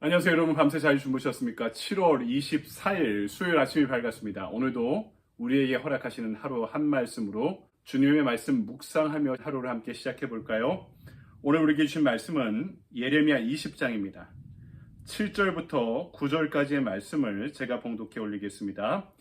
안녕하세요 여러분, 밤새 잘 주무셨습니까? 7월 24일 수요일 아침이 밝았습니다. 오늘도 우리에게 허락하시는 하루 한 말씀으로 주님의 말씀 묵상하며 하루를 함께 시작해 볼까요? 오늘 우리에게 주신 말씀은 예레미야 20장입니다. 7절부터 9절까지의 말씀을 제가 봉독해 올리겠습니다.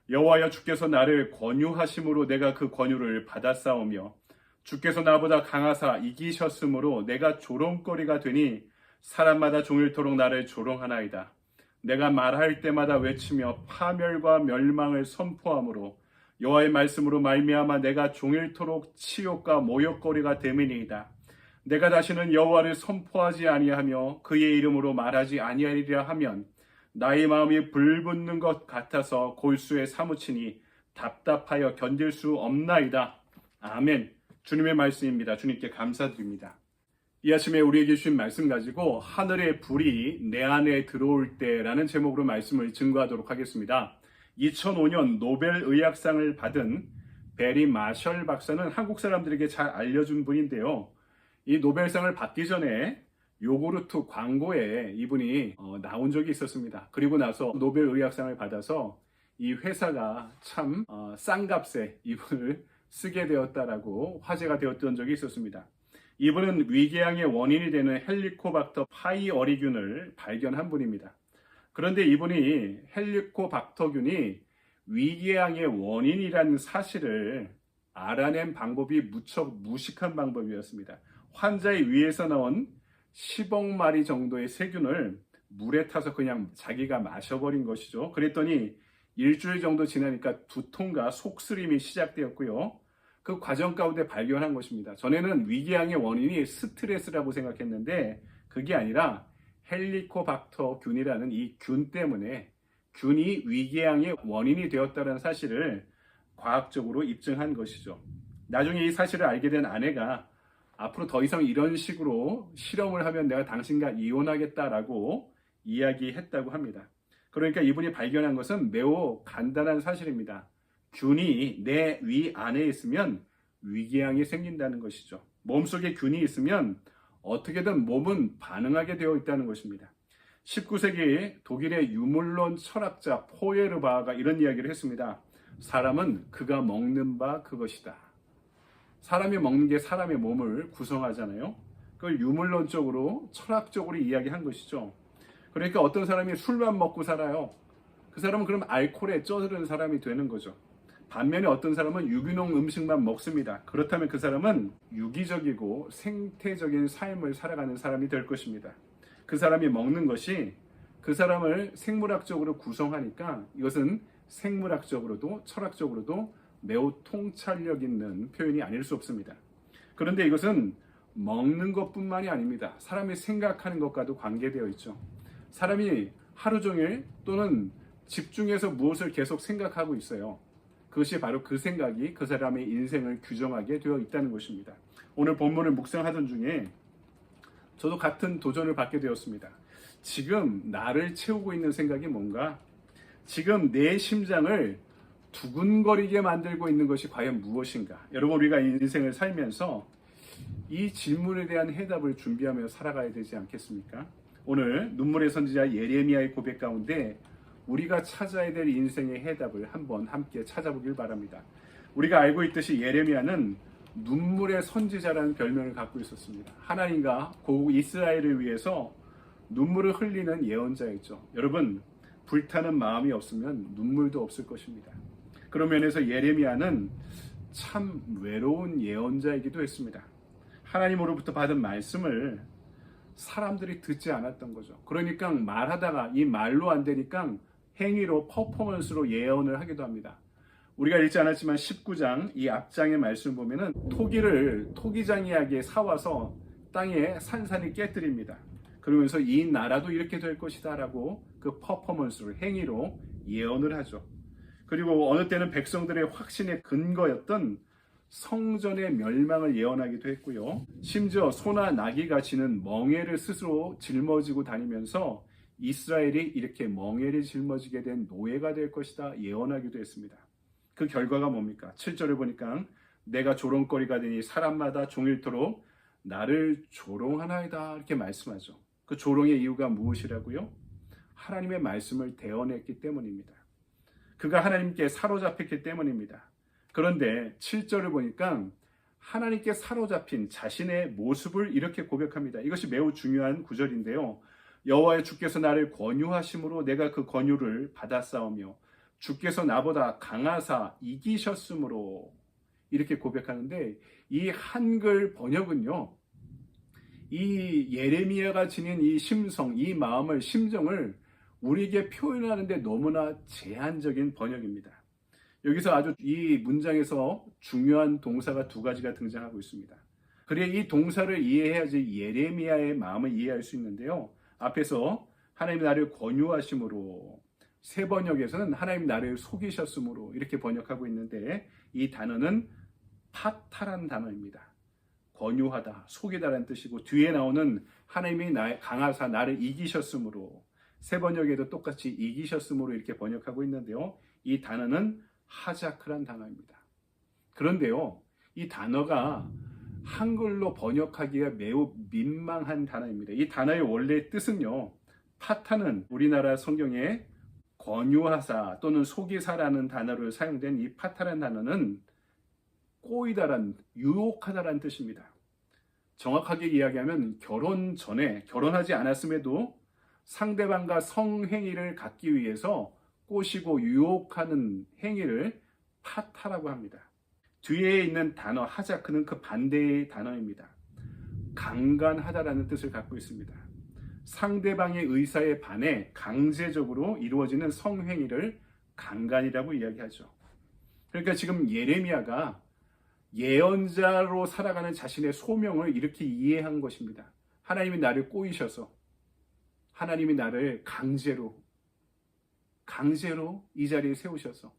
여호와여, 주께서 나를 권유하심으로 내가 그 권유를 받았사오며 주께서 나보다 강하사 이기셨으므로 내가 조롱거리가 되니 사람마다 종일토록 나를 조롱하나이다. 내가 말할 때마다 외치며 파멸과 멸망을 선포하므로 여호와의 말씀으로 말미암아 내가 종일토록 치욕과 모욕거리가 됨이니이다. 내가 다시는 여호와를 선포하지 아니하며 그의 이름으로 말하지 아니하리라 하면 나의 마음이 불붙는 것 같아서 골수에 사무치니 답답하여 견딜 수 없나이다. 아멘. 주님의 말씀입니다. 주님께 감사드립니다. 이 아침에 우리에게 주신 말씀 가지고 하늘의 불이 내 안에 들어올 때라는 제목으로 말씀을 증거하도록 하겠습니다. 2005년 노벨 의학상을 받은 베리 마셜 박사는 한국 사람들에게 잘 알려준 분인데요. 이 노벨상을 받기 전에 요구르트 광고에 이분이 나온 적이 있었습니다. 그리고 나서 노벨 의학상을 받아서 이 회사가 참 싼 값에 이분을 쓰게 되었다라고 화제가 되었던 적이 있었습니다. 이분은 위궤양의 원인이 되는 헬리코박터 파이어리균을 발견한 분입니다. 그런데 이분이 헬리코박터균이 위궤양의 원인이라는 사실을 알아낸 방법이 무척 무식한 방법이었습니다. 환자의 위에서 나온 10억 마리 정도의 세균을 물에 타서 그냥 자기가 마셔버린 것이죠. 그랬더니 일주일 정도 지나니까 두통과 속쓰림이 시작되었고요. 그 과정 가운데 발견한 것입니다. 전에는 위궤양의 원인이 스트레스라고 생각했는데 그게 아니라 헬리코박터균이라는 이 균 때문에 균이 위궤양의 원인이 되었다는 사실을 과학적으로 입증한 것이죠. 나중에 이 사실을 알게 된 아내가 앞으로 더 이상 이런 식으로 실험을 하면 내가 당신과 이혼하겠다라고 이야기했다고 합니다. 그러니까 이분이 발견한 것은 매우 간단한 사실입니다. 균이 내 위 안에 있으면 위궤양이 생긴다는 것이죠. 몸속에 균이 있으면 어떻게든 몸은 반응하게 되어 있다는 것입니다. 19세기 독일의 유물론 철학자 포에르바가 이런 이야기를 했습니다. 사람은 그가 먹는 바 그것이다. 사람이 먹는 게 사람의 몸을 구성하잖아요. 그걸 유물론적으로 철학적으로 이야기한 것이죠. 그러니까 어떤 사람이 술만 먹고 살아요. 그 사람은 그럼 알코올에 쪄드는 사람이 되는 거죠. 반면에 어떤 사람은 유기농 음식만 먹습니다. 그렇다면 그 사람은 유기적이고 생태적인 삶을 살아가는 사람이 될 것입니다. 그 사람이 먹는 것이 그 사람을 생물학적으로 구성하니까 이것은 생물학적으로도 철학적으로도 매우 통찰력 있는 표현이 아닐 수 없습니다. 그런데 이것은 먹는 것뿐만이 아닙니다. 사람이 생각하는 것과도 관계되어 있죠. 사람이 하루 종일 또는 집중해서 무엇을 계속 생각하고 있어요. 그것이 바로 그 생각이 그 사람의 인생을 규정하게 되어 있다는 것입니다. 오늘 본문을 묵상하던 중에 저도 같은 도전을 받게 되었습니다. 지금 나를 채우고 있는 생각이 뭔가? 지금 내 심장을 두근거리게 만들고 있는 것이 과연 무엇인가? 여러분, 우리가 인생을 살면서 이 질문에 대한 해답을 준비하며 살아가야 되지 않겠습니까? 오늘 눈물의 선지자 예레미야의 고백 가운데 우리가 찾아야 될 인생의 해답을 한번 함께 찾아보길 바랍니다. 우리가 알고 있듯이 예레미야는 눈물의 선지자라는 별명을 갖고 있었습니다. 하나님과 고국 이스라엘을 위해서 눈물을 흘리는 예언자였죠. 여러분, 불타는 마음이 없으면 눈물도 없을 것입니다. 그런 면에서 예레미야는 참 외로운 예언자이기도 했습니다. 하나님으로부터 받은 말씀을 사람들이 듣지 않았던 거죠. 그러니까 말하다가 이 말로 안 되니까 행위로 퍼포먼스로 예언을 하기도 합니다. 우리가 읽지 않았지만 19장 이 앞장의 말씀을 보면은 토기를 토기장이하게 사와서 땅에 산산이 깨뜨립니다. 그러면서 이 나라도 이렇게 될 것이다 라고 그 퍼포먼스로 행위로 예언을 하죠. 그리고 어느 때는 백성들의 확신의 근거였던 성전의 멸망을 예언하기도 했고요. 심지어 소나 나귀가 지는 멍에를 스스로 짊어지고 다니면서 이스라엘이 이렇게 멍에를 짊어지게 된 노예가 될 것이다 예언하기도 했습니다. 그 결과가 뭡니까? 7절을 보니까 내가 조롱거리가 되니 사람마다 종일토록 나를 조롱하나이다 이렇게 말씀하죠. 그 조롱의 이유가 무엇이라고요? 하나님의 말씀을 대언했기 때문입니다. 그가 하나님께 사로잡혔기 때문입니다. 그런데 7절을 보니까 하나님께 사로잡힌 자신의 모습을 이렇게 고백합니다. 이것이 매우 중요한 구절인데요. 여호와의 주께서 나를 권유하심으로 내가 그 권유를 받았사오며 주께서 나보다 강하사 이기셨으므로 이렇게 고백하는데, 이 한글 번역은요, 이 예레미야가 지닌 이 심성, 이 마음을, 심정을 우리에게 표현하는데 너무나 제한적인 번역입니다. 여기서 아주 이 문장에서 중요한 동사가 두 가지가 등장하고 있습니다. 그래 이 동사를 이해해야지 예레미야의 마음을 이해할 수 있는데요. 앞에서 하나님 나를 권유하심으로, 새 번역에서는 하나님 나를 속이셨으므로 이렇게 번역하고 있는데, 이 단어는 파타란 단어입니다. 권유하다, 속이다라는 뜻이고, 뒤에 나오는 하나님이 강하사 나를 이기셨으므로, 새 번역에도 똑같이 이기셨으므로 이렇게 번역하고 있는데요. 이 단어는 하자크란 단어입니다. 그런데요, 이 단어가 한글로 번역하기가 매우 민망한 단어입니다. 이 단어의 원래 뜻은요, 파타는 우리나라 성경에 권유하사 또는 속이사라는 단어로 사용된 이 파타라는 단어는 꼬이다란, 유혹하다라는 뜻입니다. 정확하게 이야기하면 결혼 전에, 결혼하지 않았음에도 상대방과 성행위를 갖기 위해서 꼬시고 유혹하는 행위를 파타라고 합니다. 뒤에 있는 단어 하자크는 그 반대의 단어입니다. 강간하다라는 뜻을 갖고 있습니다. 상대방의 의사에 반해 강제적으로 이루어지는 성행위를 강간이라고 이야기하죠. 그러니까 지금 예레미야가 예언자로 살아가는 자신의 소명을 이렇게 이해한 것입니다. 하나님이 나를 꼬이셔서, 하나님이 나를 강제로 이 자리에 세우셔서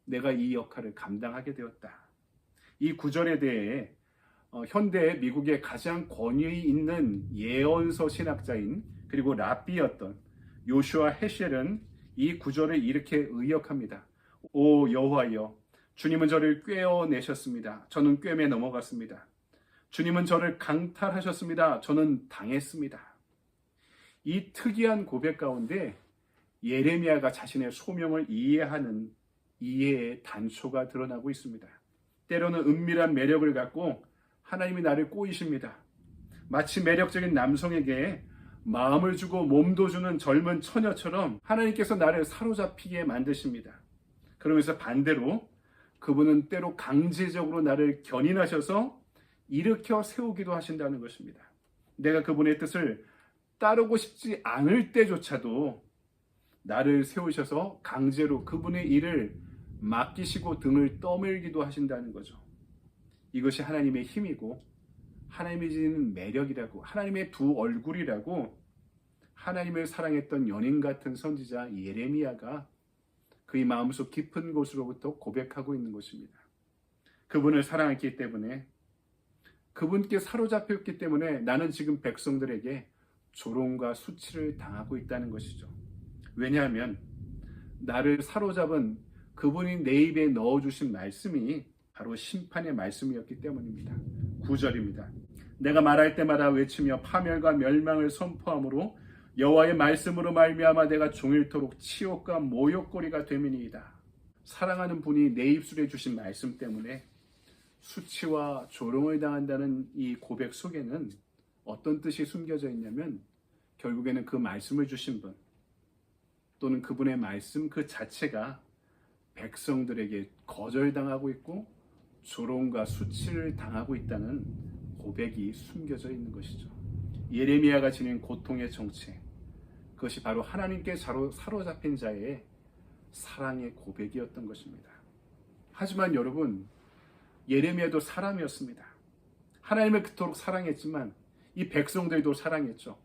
내가 이 역할을 감당하게 되었다. 이 구절에 대해 현대 미국의 가장 권위 있는 예언서 신학자인 그리고 랍비였던 요슈아 헤셸은 이 구절을 이렇게 의역합니다. 오 여호와여, 주님은 저를 꿰어내셨습니다. 저는 꿰매 넘어갔습니다. 주님은 저를 강탈하셨습니다. 저는 당했습니다. 이 특이한 고백 가운데 예레미야가 자신의 소명을 이해하는 이해의 단초가 드러나고 있습니다. 때로는 은밀한 매력을 갖고 하나님이 나를 꼬이십니다. 마치 매력적인 남성에게 마음을 주고 몸도 주는 젊은 처녀처럼 하나님께서 나를 사로잡히게 만드십니다. 그러면서 반대로 그분은 때로 강제적으로 나를 견인하셔서 일으켜 세우기도 하신다는 것입니다. 내가 그분의 뜻을 따르고 싶지 않을 때조차도 나를 세우셔서 강제로 그분의 일을 맡기시고 등을 떠밀기도 하신다는 거죠. 이것이 하나님의 힘이고 하나님이 지닌 매력이라고, 하나님의 두 얼굴이라고 하나님을 사랑했던 연인 같은 선지자 예레미야가 그의 마음속 깊은 곳으로부터 고백하고 있는 것입니다. 그분을 사랑했기 때문에, 그분께 사로잡혔기 때문에 나는 지금 백성들에게 조롱과 수치를 당하고 있다는 것이죠. 왜냐하면 나를 사로잡은 그분이 내 입에 넣어주신 말씀이 바로 심판의 말씀이었기 때문입니다. 9절입니다. 내가 말할 때마다 외치며 파멸과 멸망을 선포함으로 여호와의 말씀으로 말미암아 내가 종일토록 치욕과 모욕거리가 됨이니이다. 사랑하는 분이 내 입술에 주신 말씀 때문에 수치와 조롱을 당한다는 이 고백 속에는 어떤 뜻이 숨겨져 있냐면, 결국에는 그 말씀을 주신 분 또는 그분의 말씀 그 자체가 백성들에게 거절당하고 있고 조롱과 수치를 당하고 있다는 고백이 숨겨져 있는 것이죠. 예레미야가 지닌 고통의 정체, 그것이 바로 하나님께 사로잡힌 자의 사랑의 고백이었던 것입니다. 하지만 여러분, 예레미야도 사람이었습니다. 하나님을 그토록 사랑했지만 이 백성들도 사랑했죠.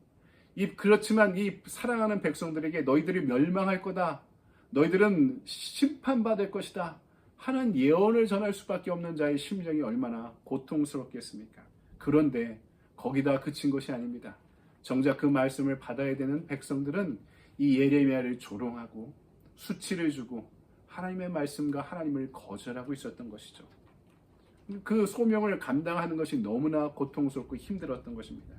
그렇지만 이 사랑하는 백성들에게 너희들이 멸망할 거다, 너희들은 심판받을 것이다 하는 예언을 전할 수밖에 없는 자의 심정이 얼마나 고통스럽겠습니까? 그런데 거기다 그친 것이 아닙니다. 정작 그 말씀을 받아야 되는 백성들은 이 예레미야를 조롱하고 수치를 주고 하나님의 말씀과 하나님을 거절하고 있었던 것이죠. 그 소명을 감당하는 것이 너무나 고통스럽고 힘들었던 것입니다.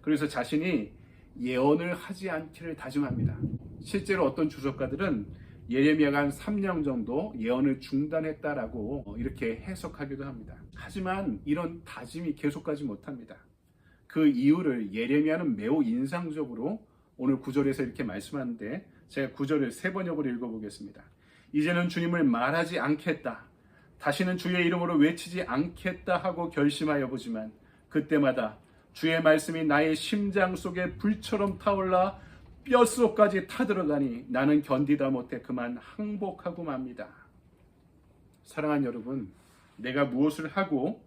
그래서 자신이 예언을 하지 않기를 다짐합니다. 실제로 어떤 주석가들은 예레미야가 한 3년 정도 예언을 중단했다라고 이렇게 해석하기도 합니다. 하지만 이런 다짐이 계속가지 못합니다. 그 이유를 예레미야는 매우 인상적으로 오늘 9절에서 이렇게 말씀하는데, 제가 9절을 세 번역으로 읽어보겠습니다. 이제는 주님을 말하지 않겠다, 다시는 주의 이름으로 외치지 않겠다 하고 결심하여 보지만 그때마다 주의 말씀이 나의 심장 속에 불처럼 타올라 뼛속까지 타들어가니 나는 견디다 못해 그만 항복하고 맙니다. 사랑하는 여러분, 내가 무엇을 하고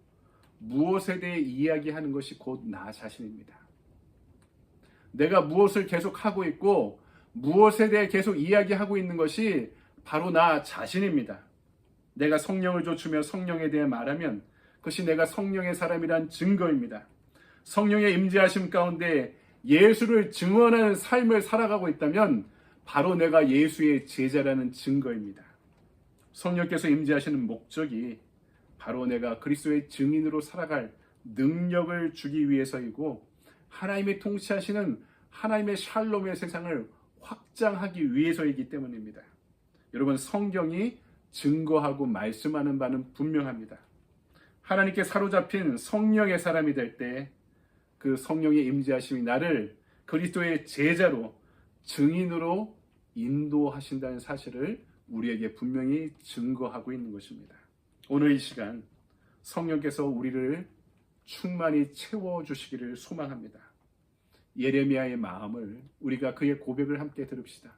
무엇에 대해 이야기하는 것이 곧 나 자신입니다. 내가 무엇을 계속 하고 있고 무엇에 대해 계속 이야기하고 있는 것이 바로 나 자신입니다. 내가 성령을 좇으며 성령에 대해 말하면 그것이 내가 성령의 사람이란 증거입니다. 성령의 임재하심 가운데 예수를 증언하는 삶을 살아가고 있다면 바로 내가 예수의 제자라는 증거입니다. 성령께서 임재하시는 목적이 바로 내가 그리스도의 증인으로 살아갈 능력을 주기 위해서이고, 하나님이 통치하시는 하나님의 샬롬의 세상을 확장하기 위해서이기 때문입니다. 여러분, 성경이 증거하고 말씀하는 바는 분명합니다. 하나님께 사로잡힌 성령의 사람이 될 때 그 성령의 임재하심이 나를 그리스도의 제자로, 증인으로 인도하신다는 사실을 우리에게 분명히 증거하고 있는 것입니다. 오늘 이 시간 성령께서 우리를 충만히 채워주시기를 소망합니다. 예레미야의 마음을, 우리가 그의 고백을 함께 들읍시다.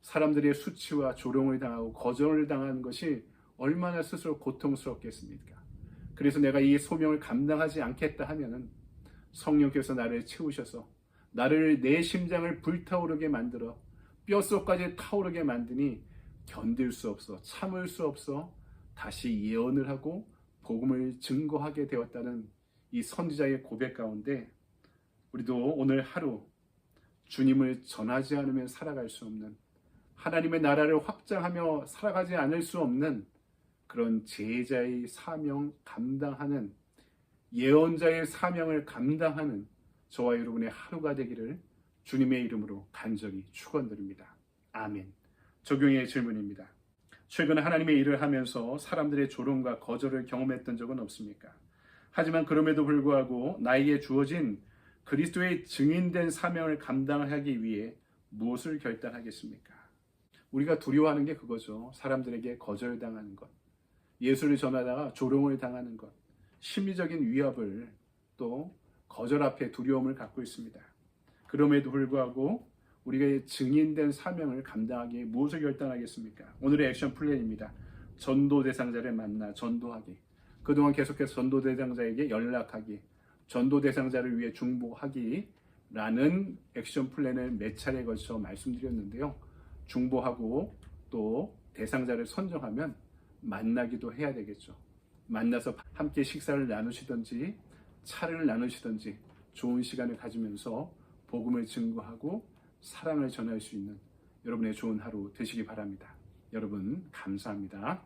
사람들의 수치와 조롱을 당하고 거절을 당하는 것이 얼마나 스스로 고통스럽겠습니까? 그래서 내가 이 소명을 감당하지 않겠다 하면은 성령께서 나를 채우셔서 나를, 내 심장을 불타오르게 만들어 뼛속까지 타오르게 만드니 견딜 수 없어, 참을 수 없어 다시 예언을 하고 복음을 증거하게 되었다는 이 선지자의 고백 가운데 우리도 오늘 하루 주님을 전하지 않으면 살아갈 수 없는, 하나님의 나라를 확장하며 살아가지 않을 수 없는 그런 제자의 사명 감당하는, 예언자의 사명을 감당하는 저와 여러분의 하루가 되기를 주님의 이름으로 간절히 축원드립니다. 아멘. 적용의 질문입니다. 최근 하나님의 일을 하면서 사람들의 조롱과 거절을 경험했던 적은 없습니까? 하지만 그럼에도 불구하고 나에게 주어진 그리스도의 증인된 사명을 감당하기 위해 무엇을 결단하겠습니까? 우리가 두려워하는 게 그거죠. 사람들에게 거절당하는 것, 예수를 전하다가 조롱을 당하는 것, 심리적인 위협을, 또 거절 앞에 두려움을 갖고 있습니다. 그럼에도 불구하고 우리가 증인된 사명을 감당하기 위해 무엇을 결단하겠습니까? 오늘의 액션 플랜입니다. 전도 대상자를 만나 전도하기, 그동안 계속해서 전도 대상자에게 연락하기, 전도 대상자를 위해 중보하기 라는 액션 플랜을 몇 차례에 걸쳐 말씀드렸는데요. 중보하고 또 대상자를 선정하면 만나기도 해야 되겠죠. 만나서 함께 식사를 나누시든지 차를 나누시든지 좋은 시간을 가지면서 복음을 증거하고 사랑을 전할 수 있는 여러분의 좋은 하루 되시기 바랍니다. 여러분 감사합니다.